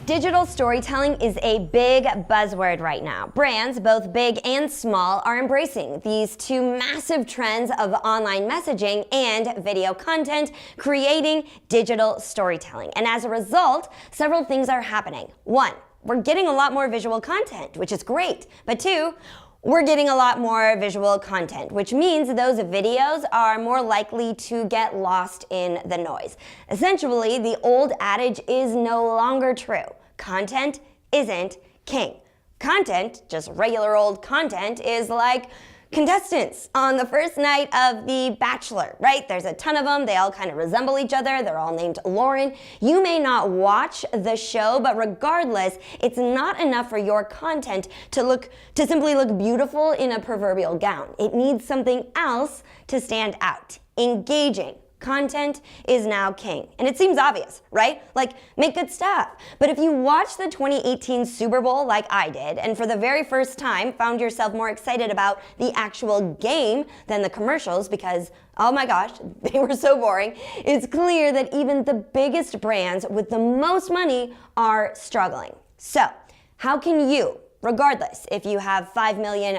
Digital storytelling is a big buzzword right now. Brands, both big and small, are embracing these two massive trends of online messaging and video content, creating digital storytelling. And as a result, several things are happening. One, we're getting a lot more visual content, which is great. But two, we're getting a lot more visual content, which means those videos are more likely to get lost in the noise. Essentially, the old adage is no longer true. Content isn't king. Content, just regular old content, is like contestants on the first night of The Bachelor, right? There's a ton of them. They all kind of resemble each other. They're all named Lauren. You may not watch the show, but regardless, it's not enough for your content to simply look beautiful in a proverbial gown. It needs something else to stand out. Engaging content is now king. And it seems obvious, right? Like, make good stuff. But if you watched the 2018 Super Bowl like I did, and for the very first time found yourself more excited about the actual game than the commercials because, oh my gosh, they were so boring, it's clear that even the biggest brands with the most money are struggling. So, how can you, regardless if you have $5 million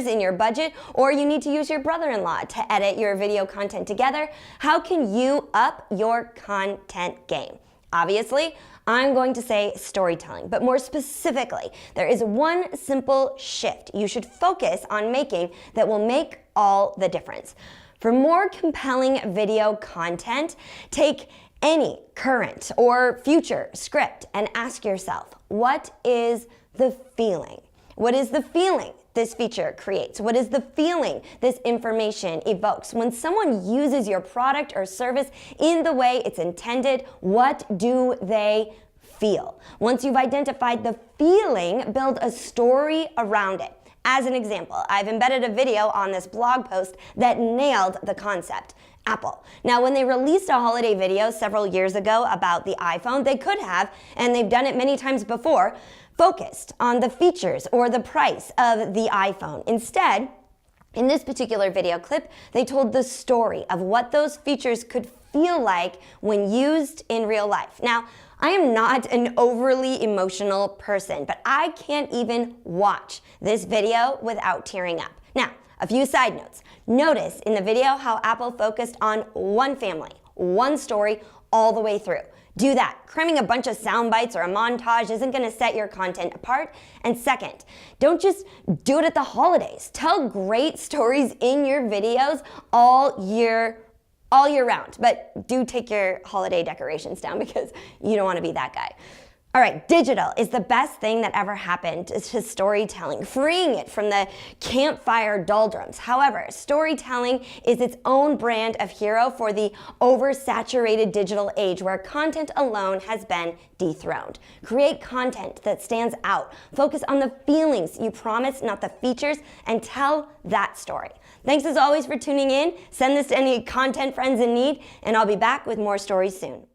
in your budget or you need to use your brother-in-law to edit your video content together, how can you up your content game? Obviously, I'm going to say storytelling, but more specifically, there is one simple shift you should focus on making that will make all the difference. For more compelling video content, take any current or future script and ask yourself, what is the feeling? What is the feeling this feature creates? What is the feeling this information evokes? When someone uses your product or service in the way it's intended, what do they feel? Once you've identified the feeling, build a story around it. As an example, I've embedded a video on this blog post that nailed the concept. Apple. Now, when they released a holiday video several years ago about the iPhone, they could have, and they've done it many times before, focused on the features or the price of the iPhone. Instead, in this particular video clip, they told the story of what those features could feel like when used in real life. Now, I am not an overly emotional person, but I can't even watch this video without tearing up. Now, a few side notes. Notice in the video how Apple focused on one family, one story, all the way through. Do that. Cramming a bunch of sound bites or a montage isn't going to set your content apart. And second, don't just do it at the holidays. Tell great stories in your videos all year round. But do take your holiday decorations down because you don't want to be that guy. All right, digital is the best thing that ever happened to storytelling, freeing it from the campfire doldrums. However, storytelling is its own brand of hero for the oversaturated digital age where content alone has been dethroned. Create content that stands out. Focus on the feelings you promise, not the features, and tell that story. Thanks as always for tuning in. Send this to any content friends in need, and I'll be back with more stories soon.